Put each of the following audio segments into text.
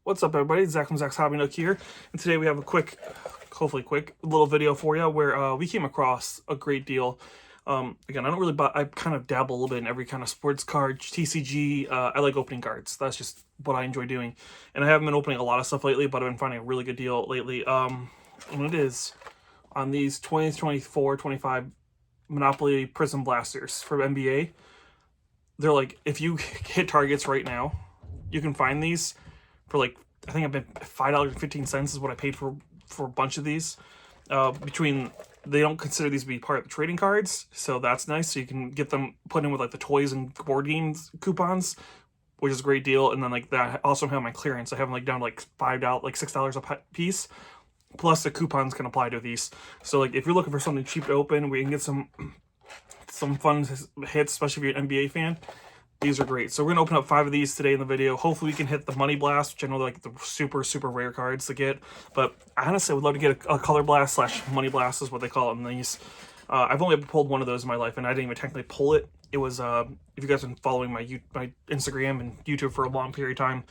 What's up, everybody? Zach from Zach's Hobby Nook here, and today we have a quick, hopefully quick, little video for you where we came across a great deal. Again, I don't really buy, I kind of dabble a little bit in every kind of sports card, TCG. I like opening cards. That's just what I enjoy doing, and I haven't been opening a lot of stuff lately, but I've been finding a really good deal lately. And it is on these 2024, 25 Monopoly Prizm Blasters for NBA. They're like, if you hit targets right now, you can find these for like, I think I've been $5.15 is what I paid for a bunch of these. They don't consider these to be part of the trading cards, so that's nice. So you can get them put in with like the toys and board games coupons, which is a great deal. And then like that, I also have my clearance. I have them like down to like $5, like $6 a piece. Plus the coupons can apply to these. So like if you're looking for something cheap to open, where you can get some fun hits, especially if you're an NBA fan, these are great. So we're going to open up 5 of these today in the video. Hopefully we can hit the Money Blast, which I know like the super, super rare cards to get. But I honestly would love to get a Color Blast / Money Blast is what they call it in these. I've only ever pulled one of those in my life, and I didn't even technically pull it. It was, if you guys have been following my Instagram and YouTube for a long period of time,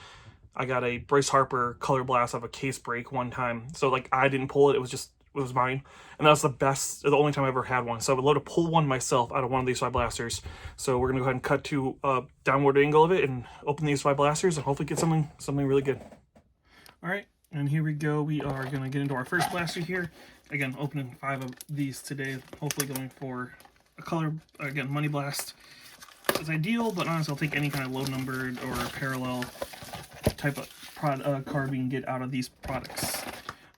I got a Bryce Harper Color Blast of a case break one time. So like I didn't pull it. It was mine, and that's the only time I ever had one. So I would love to pull one myself out of one of these 5 blasters. So we're gonna go ahead and cut to a downward angle of it and open these 5 blasters and hopefully get something really good. All right, and here we go. We are gonna get into our first blaster here. Again, opening 5 of these today. Hopefully going for a color, again, Money Blast is ideal, but honestly, I'll take any kind of low numbered or parallel type of card we can get out of these products.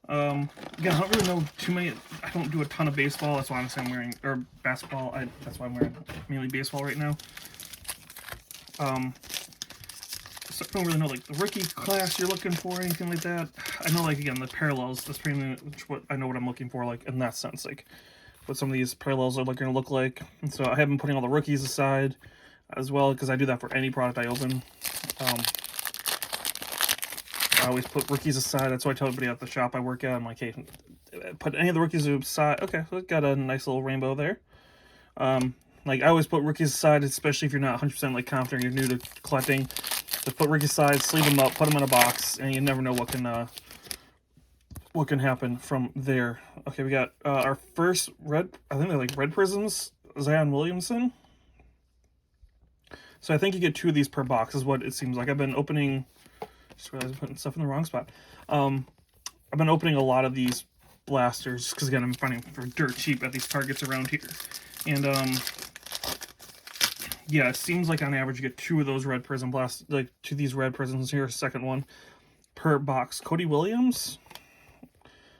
Again, I don't really know too many. I don't do a ton of baseball. That's why honestly I'm wearing, or basketball. That's why I'm wearing mainly baseball right now. So I don't really know like the rookie class you're looking for, anything like that. I know like again the parallels. That's pretty much what I know what I'm looking for, like in that sense, like what some of these parallels are going to look like. And so I have been putting all the rookies aside as well because I do that for any product I open. I always put rookies aside. That's why I tell everybody at the shop I work at. I'm like, hey, put any of the rookies aside. Okay, so it's got a nice little rainbow there. Like I always put rookies aside, especially if you're not 100% like confident, you're new to collecting. Just put rookies aside, sleeve them up, put them in a box, and you never know what can happen from there. Okay, we got our first red. I think they're like red prisms. Zion Williamson. So I think you get 2 of these per box, is what it seems like. I've been opening. Just realized I'm putting stuff in the wrong spot. I've been opening a lot of these blasters because again I'm finding for dirt cheap at these targets around here, and yeah, it seems like on average you get 2 of those red prism blasts, like 2 of these red prisms here, second one per box. Cody Williams,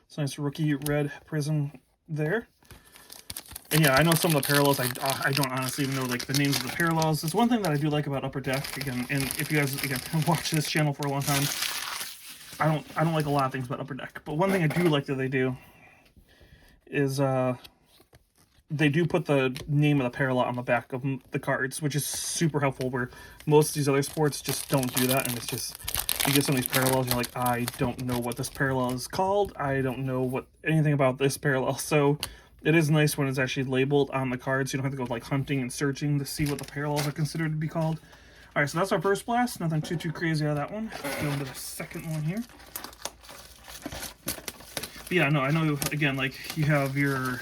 it's a nice rookie red prism there. And yeah, I know some of the parallels. I don't honestly even know like the names of the parallels. It's one thing that I do like about Upper Deck again. And if you guys again have watched this channel for a long time, I don't like a lot of things about Upper Deck. But one thing I do like that they do is they do put the name of the parallel on the back of the cards, which is super helpful. Where most of these other sports just don't do that, and it's just you get some of these parallels, and you're like, I don't know what this parallel is called. I don't know anything about this parallel. So it is nice when it's actually labeled on the cards. You don't have to go like hunting and searching to see what the parallels are considered to be called. All right, so that's our first blast. Nothing too crazy out of that one. Let's go into the second one here. But yeah, no, I know, again, like you have your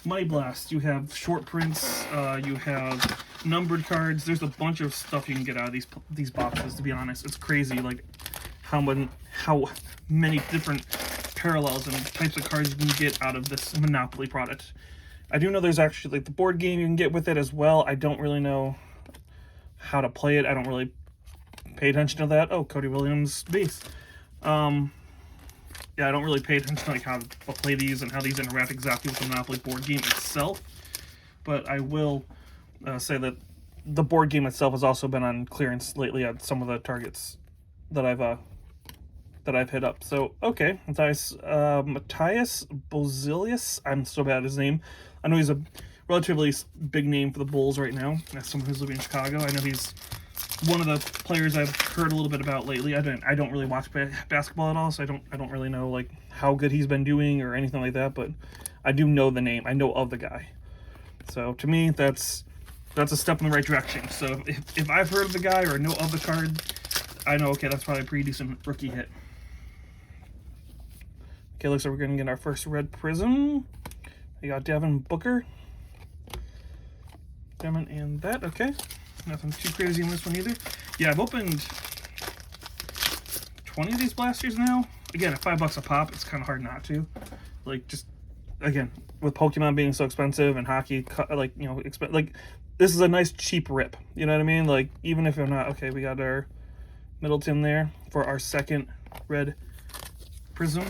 Money Blast, you have short prints, you have numbered cards. There's a bunch of stuff you can get out of these boxes, to be honest. It's crazy, like how many different parallels and types of cards you can get out of this Monopoly product. I do know there's actually like the board game you can get with it as well. I don't really know how to play it. I don't really pay attention to that. Oh, Cody Williams base. Yeah, I don't really pay attention to like how to play these and how these interact exactly with the Monopoly board game itself. But I will say that the board game itself has also been on clearance lately at some of the targets that I've hit up. So, okay, Matthias Bozilius. I'm so bad at his name. I know he's a relatively big name for the Bulls right now. As someone who's living in Chicago, I know he's one of the players I've heard a little bit about lately. I don't really watch basketball at all, so I don't really know like how good he's been doing or anything like that. But I do know the name. I know of the guy. So to me, that's a step in the right direction. So if I've heard of the guy or know of the card, I know, okay, that's probably a pretty decent rookie hit. Okay, looks like we're gonna get our first red Prizm. We got Devin Booker. Devin and that, okay. Nothing too crazy in this one either. Yeah, I've opened 20 of these blasters now. Again, at $5 a pop, it's kind of hard not to. Like, just, again, with Pokemon being so expensive and hockey, like, you know, like, this is a nice cheap rip. You know what I mean? Like, even if I'm not, okay, we got our Middleton there for our second red Prizm.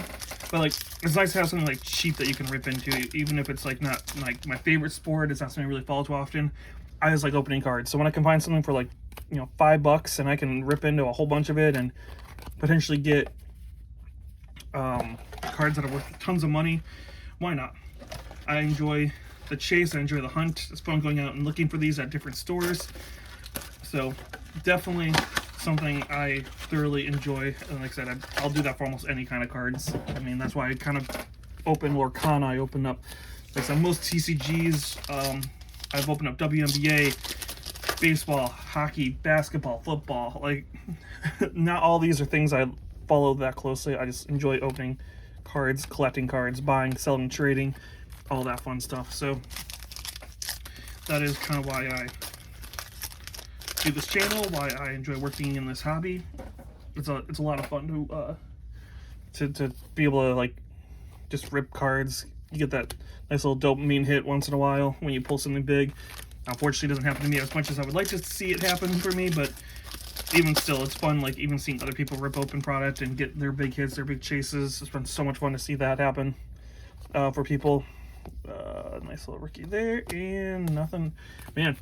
But like, it's nice to have something like cheap that you can rip into, even if it's like not like my favorite sport. It's not something I really follow too often. I just like opening cards. So when I can find something for like, you know, $5 and I can rip into a whole bunch of it and potentially get cards that are worth tons of money, why not? I enjoy the chase. I enjoy the hunt. It's fun going out and looking for these at different stores. So definitely something I thoroughly enjoy, and like I said, I'll do that for almost any kind of cards. I mean, that's why I kind of open Lorcana. I open up, like I said, most TCGs. I've opened up WNBA, baseball, hockey, basketball, football. Like, not all these are things I follow that closely. I just enjoy opening cards, collecting cards, buying, selling, trading, all that fun stuff. So that is kind of why I do this channel, why I enjoy working in this hobby. It's a lot of fun to be able to like just rip cards. You get that nice little dopamine hit once in a while when you pull something big. Unfortunately, it doesn't happen to me as much as I would like to see it happen for me, but even still, it's fun, like even seeing other people rip open product and get their big hits, their big chases. It's been so much fun to see that happen for people. Nice little rookie there, and nothing. Man,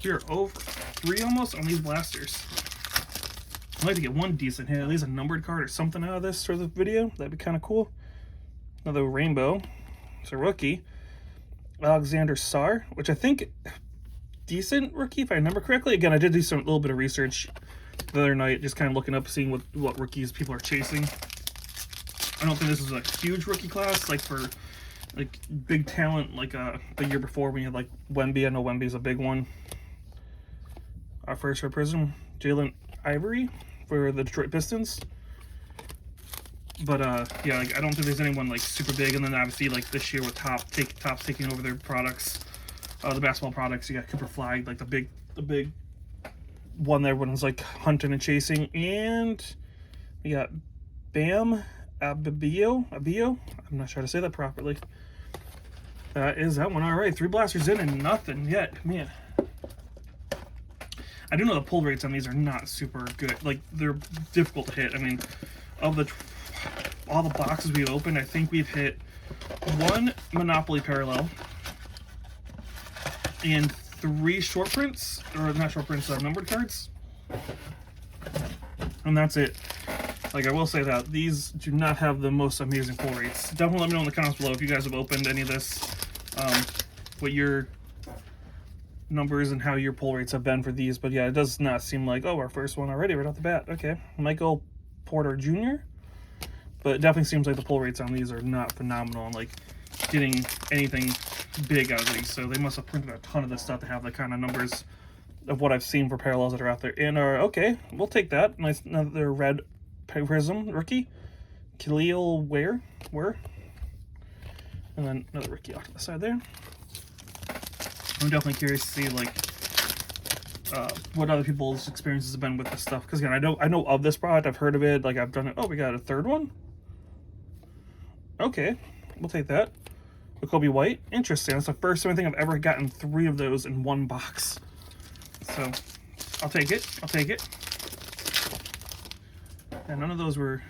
we're over 3 almost on these blasters. I'd like to get one decent hit, at least a numbered card or something out of this for the video. That'd be kind of cool. Another rainbow. It's a rookie. Alexander Sarr, which I think decent rookie if I remember correctly. Again, I did do some little bit of research the other night, just kind of looking up, seeing what rookies people are chasing. I don't think this is a huge rookie class, like for like big talent, like the year before when you had like Wemby. I know Wemby's a big one. Our first red Prizm, Jalen Ivory for the Detroit Pistons. But yeah, like I don't think there's anyone like super big. And then obviously like this year with Topps taking over their products, the basketball products, you got Cooper Flag, like the big one that everyone's like hunting and chasing. And we got Bam Abio. I'm not sure how to say that properly. That is that one. All right, 3 blasters in and nothing yet. Man, I do know the pull rates on these are not super good. Like, they're difficult to hit. I mean, of all the boxes we've opened, I think we've hit 1 Monopoly parallel and 3 short prints, or not short prints, numbered cards. And that's it. Like, I will say that these do not have the most amazing pull rates. Definitely let me know in the comments below if you guys have opened any of this, what your numbers and how your pull rates have been for these. But yeah, it does not seem like, oh, our first one already right off the bat. Okay, Michael Porter Jr. But it definitely seems like the pull rates on these are not phenomenal and like getting anything big out of these. So they must have printed a ton of this stuff to have the kind of numbers of what I've seen for parallels that are out there. And okay, we'll take that. Nice, another red Prizm rookie, Khalil Ware, and then another rookie off to the side there. I'm definitely curious to see like what other people's experiences have been with this stuff, because again, I know of this product, I've heard of it, like I've done it. Oh, we got a third one. Okay, we'll take that. Kobe White, interesting. That's the first time I think I've ever gotten 3 of those in one box. So I'll take it. And none of those were,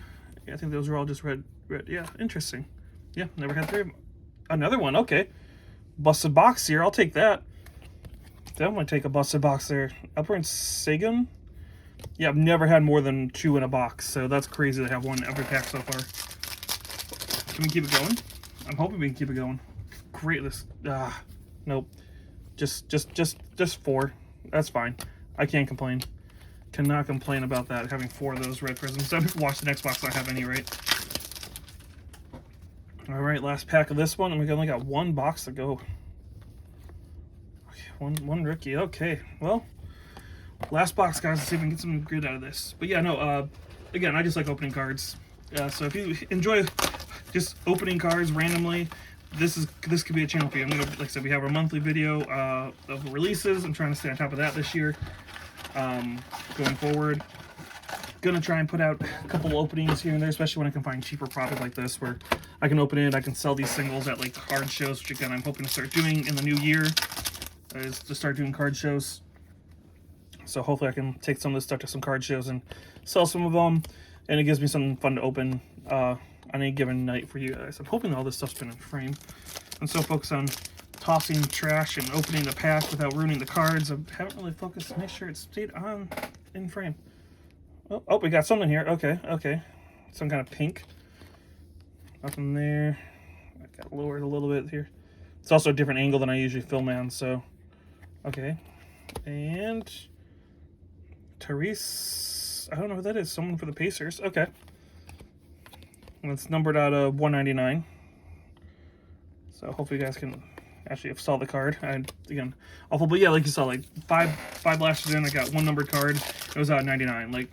yeah, I think those were all just red. Yeah, interesting. Yeah, never had 3 of them. Another one, okay. Busted box here, I'll take that. Definitely take a busted box there. Upper Sagan. Yeah, I've never had more than 2 in a box, so that's crazy to have 1 in every pack so far. Can we keep it going? I'm hoping we can keep it going. Great, nope. Just 4. That's fine. I can't complain. Cannot complain about that, having 4 of those red Prizms. I've watched the next box I have any rate. Alright, last pack of this one, and we only got 1 box to go. Okay, one rookie. Okay, well, last box, guys. Let's see if we can get some good out of this. But yeah, no, again, I just like opening cards. So if you enjoy just opening cards randomly, this could be a channel for you. I'm gonna, like I said, we have our monthly video of releases. I'm trying to stay on top of that this year. Going forward, gonna try and put out a couple openings here and there, especially when I can find cheaper product like this, where I can open it. I can sell these singles at like card shows, which again I'm hoping to start doing in the new year, is to start doing card shows. So hopefully I can take some of this stuff to some card shows and sell some of them, and it gives me something fun to open on any given night for you guys. I'm hoping all this stuff's been in frame. I'm so focused on tossing trash and opening the pack without ruining the cards. I haven't really focused to make sure it stayed on in frame. Oh, we got something here. Okay. Some kind of pink. Nothing there. I got lowered a little bit here. It's also a different angle than I usually film on, so. Okay. And Therese, I don't know who that is. Someone for the Pacers. Okay. And it's numbered out of 199. So hopefully you guys can actually saw the card. Again, awful, but yeah, like you saw, like five lashes in, I got one numbered card. It was out of 99. Like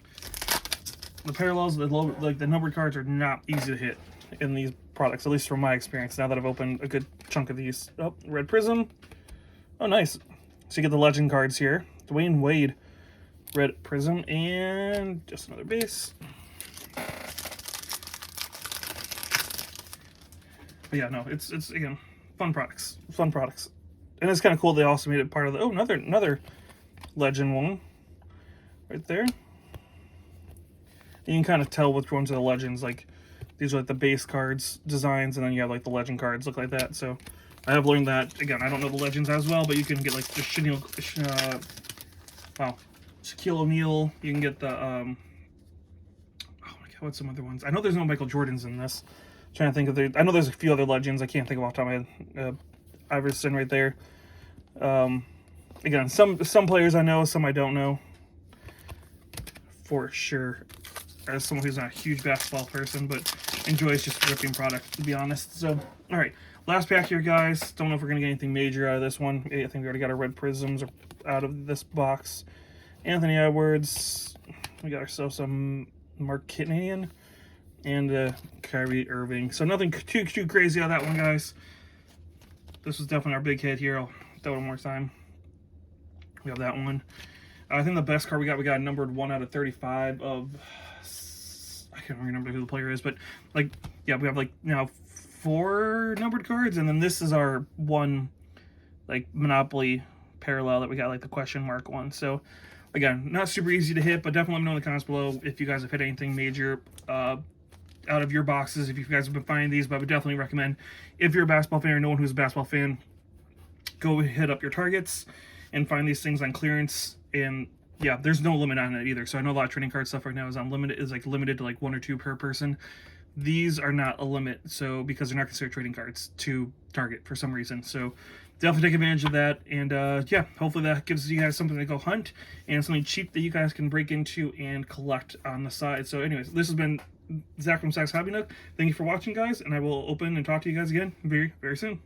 the parallels, the numbered cards are not easy to hit in these products, at least from my experience. Now that I've opened a good chunk of these. Oh, red Prizm. Oh, nice. So you get the legend cards here. Dwayne Wade, red Prizm, and just another base. But yeah, no, it's again, fun products, and it's kind of cool. They also made it part of the another legend one right there. You can kind of tell which ones are the legends. Like these are like the base cards designs, and then you have like the legend cards look like that. So I have learned that. Again, I don't know the legends as well, but you can get like the Shaquille O'Neal. You can get the oh my god, what's some other ones? I know there's no Michael Jordans in this. Trying to think of I know there's a few other legends. I can't think of off the top of my head. Iverson right there. Again, some players I know, some I don't know for sure. As someone who's not a huge basketball person, but enjoys just ripping product, to be honest. So, all right, last pack here, guys. Don't know if we're gonna get anything major out of this one. I think we already got our red Prizms out of this box. Anthony Edwards. We got ourselves some Mark Kitnian. And Kyrie Irving. So nothing too crazy on that one, guys. This was definitely our big hit here. I'll throw it one more time. We have that one. I think the best card we got numbered 1 out of 35 of, I can't remember who the player is, but like, yeah, we have like now 4 numbered cards, and then this is our one like Monopoly parallel that we got, like the question mark one. So again, not super easy to hit, but definitely let me know in the comments below if you guys have hit anything major out of your boxes, if you guys have been finding these. But I would definitely recommend, if you're a basketball fan or no one who's a basketball fan, go hit up your Targets and find these things on clearance. And yeah, there's no limit on it either. So I know a lot of trading card stuff right now is limited to like 1 or 2 per person. These are not a limit, so because they're not considered trading cards to Target for some reason. So definitely take advantage of that. And yeah, hopefully that gives you guys something to go hunt and something cheap that you guys can break into and collect on the side. So anyways, this has been Zach from Zach's Hobby Nook. Thank you for watching, guys, and I will open and talk to you guys again very, very soon.